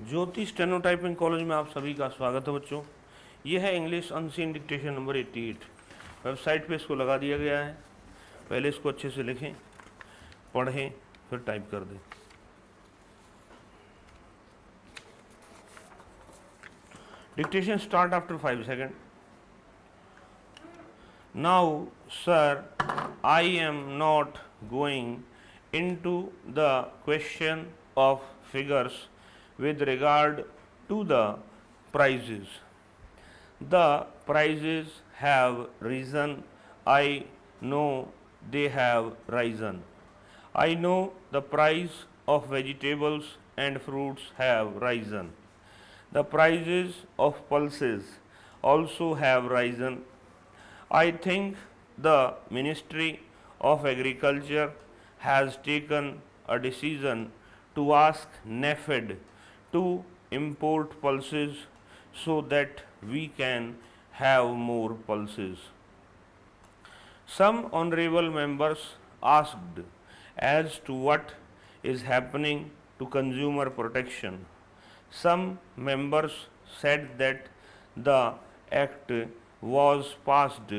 ज्योति steno typing college में आप सभी का स्वागत है बच्चों। ये है English unseen dictation number 88। Website पे इसको लगा दिया गया है। पहले इसको अच्छे से लिखें, पढ़ें, फिर टाइप कर दें। Dictation start after 5 second. Now sir, I am not going into the question of figures with regard to the prices. The prices have risen. I know they have risen. I know the price of vegetables and fruits have risen. The prices of pulses also have risen. I think the Ministry of Agriculture has taken a decision to ask NAFED to import pulses so that we can have more pulses. Some honorable members asked as to what is happening to consumer protection. Some members said that the act was passed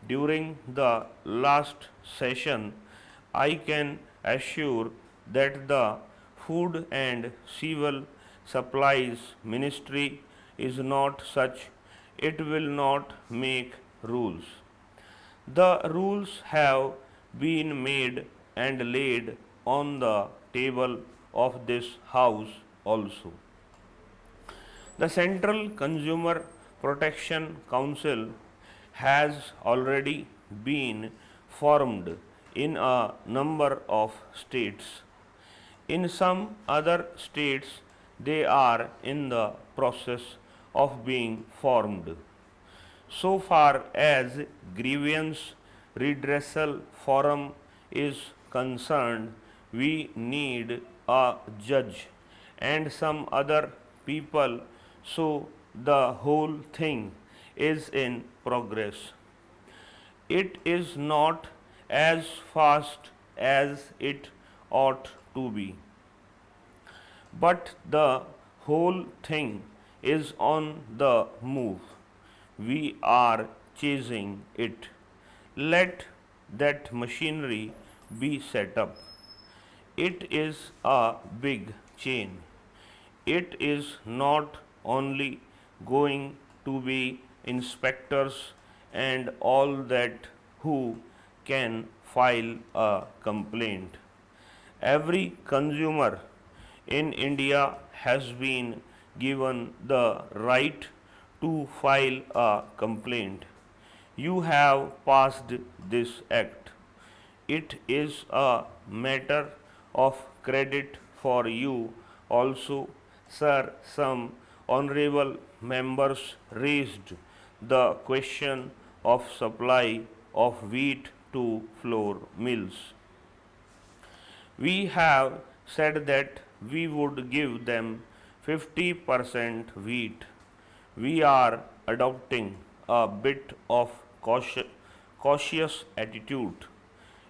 during the last session. I can assure that the Food and Civil Supplies Ministry is not such. It will not make rules. The rules have been made and laid on the table of this house also. The Central Consumer Protection Council has already been formed in a number of states. In some other states, they are in the process of being formed. So far as grievance redressal forum is concerned, we need a judge and some other people, so the whole thing is in progress. It is not as fast as it ought to be, but the whole thing is on the move. We are chasing it. Let that machinery be set up. It is a big chain. It is not only going to be inspectors and all that who can file a complaint. Every consumer in India has been given the right to file a complaint. You have passed this act. It is a matter of credit for you also, sir. Some honorable members raised the question of supply of wheat to flour mills. We have said that we would give them 50% wheat. We are adopting a bit of cautious attitude.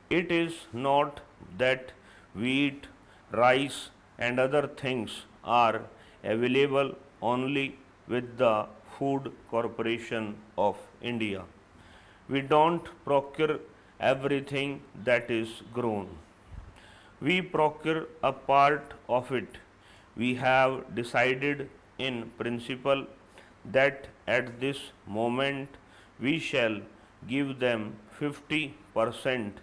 It is not that wheat, rice, and other things are available only with the Food Corporation of India. We don't procure everything that is grown. We procure a part of it. We have decided in principle that at this moment we shall give them 50%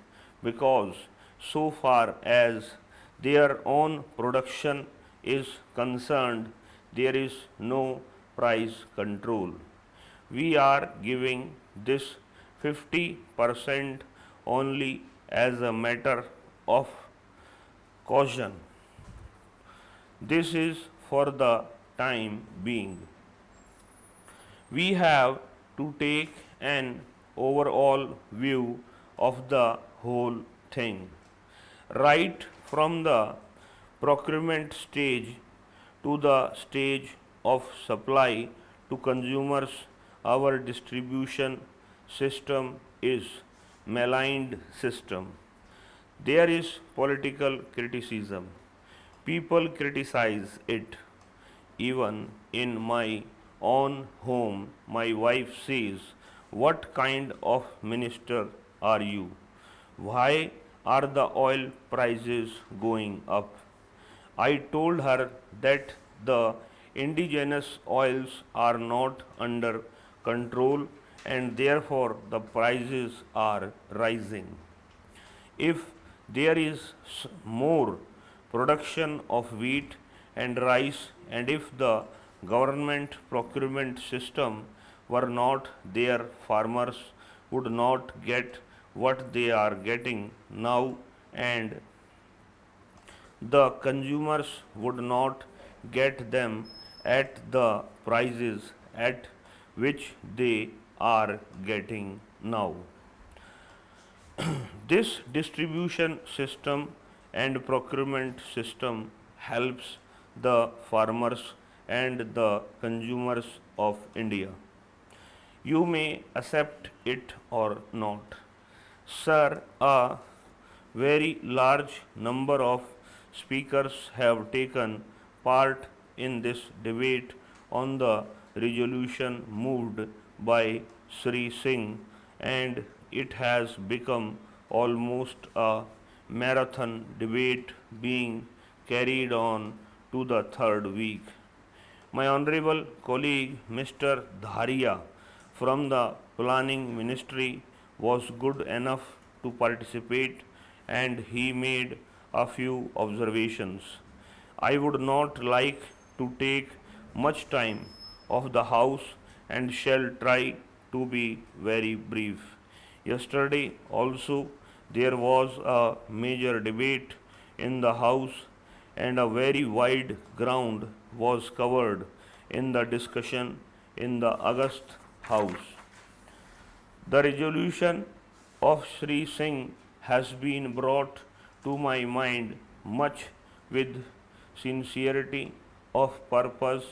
because so far as their own production is concerned, there is no price control. We are giving this 50% only as a matter of caution. This is for the time being. We have to take an overall view of the whole thing, right from the procurement stage to the stage of supply to consumers. Our distribution system is maligned system. There is political criticism. People criticize it. even in my own home, my wife says, "What kind of minister are you? Why are the oil prices going up?" I told her that the indigenous oils are not under control and therefore the prices are rising. If there is more production of wheat and rice, and if the government procurement system were not there, farmers would not get what they are getting now, and the consumers would not get them at the prices at which they are getting now. This distribution system and procurement system helps the farmers and the consumers of India. You may accept it or not. Sir, a very large number of speakers have taken part in this debate on the resolution moved by Sri Singh, and it has become almost a marathon debate being carried on to the third week. My honorable colleague Mr. Dharia from the Planning Ministry was good enough to participate, and he made a few observations. I would not like to take much time of the House and shall try to be very brief. Yesterday also there was a major debate in the House, and a very wide ground was covered in the discussion in the August House. The resolution of Sri Singh has been brought to my mind much with sincerity of purpose,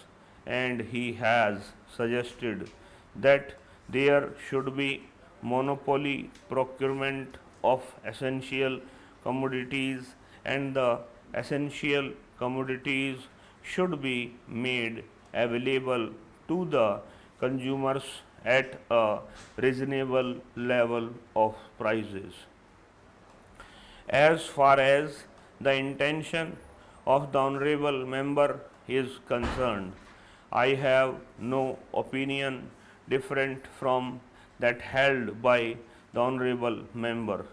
and he has suggested that there should be monopoly procurement of essential commodities, and the essential commodities should be made available to the consumers at a reasonable level of prices. As far as the intention of the honorable member is concerned, I have no opinion different from that held by the honorable member.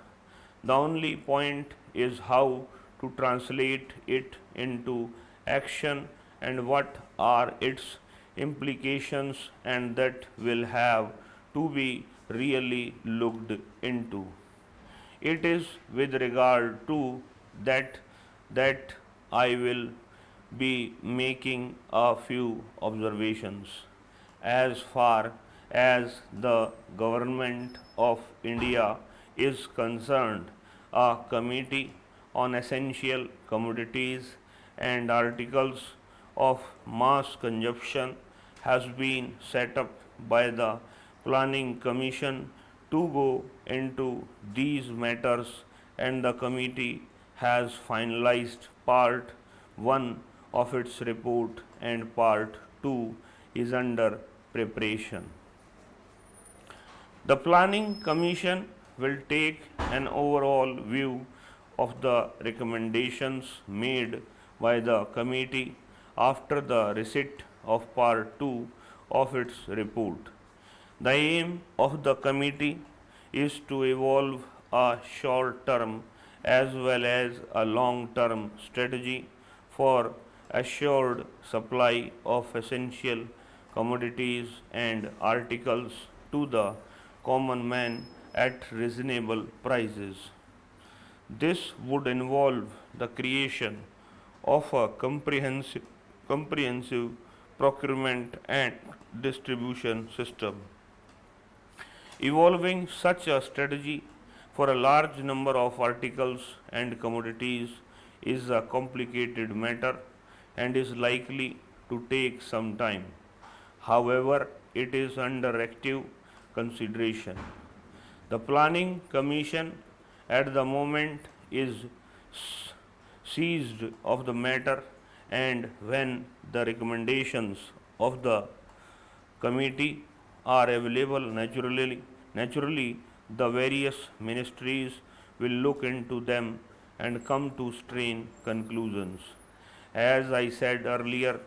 The only point is how to translate it into action and what are its implications, and that will have to be really looked into. It is with regard to that I will be making a few observations. As far as the government of India is concerned, a committee on essential commodities and articles of mass consumption has been set up by the Planning Commission to go into these matters, and the committee has finalized part 1 of its report, and part 2 is under preparation. The Planning Commission will take an overall view of the recommendations made by the committee after the receipt of part 2 of its report. The aim of the committee is to evolve a short term as well as a long term strategy for assured supply of essential commodities and articles to the common man at reasonable prices. This would involve the creation of a comprehensive procurement and distribution system. Evolving such a strategy for a large number of articles and commodities is a complicated matter and is likely to take some time. However, it is under active consideration. The Planning Commission at the moment is seized of the matter and when the recommendations of the committee are available naturally the various ministries will look into them and come to strain conclusions. As I said earlier,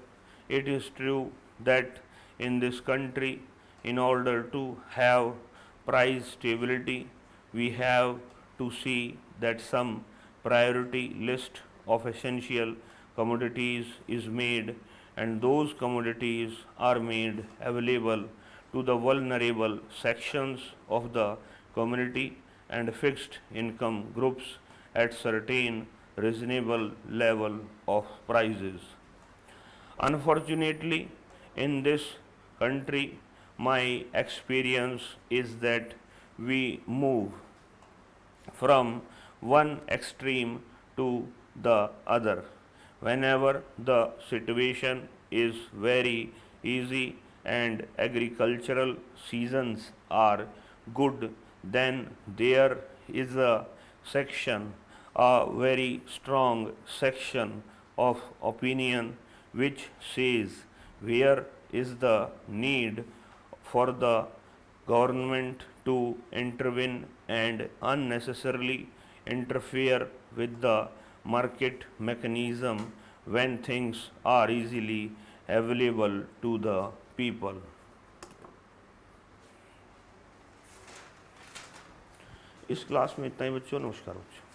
it is true that in this country, in order to have price stability, we have to see that some priority list of essential commodities is made, and those commodities are made available to the vulnerable sections of the community and fixed income groups at certain reasonable level of prices. Unfortunately, in this country, my experience is that we move from one extreme to the other. Whenever the situation is very easy and agricultural seasons are good, then there is a section, a very strong section of opinion which says where is the need for the government to intervene and unnecessarily interfere with the market mechanism when things are easily available to the people. इस class में इतना ही बच्चों, नमस्कार बच्चों।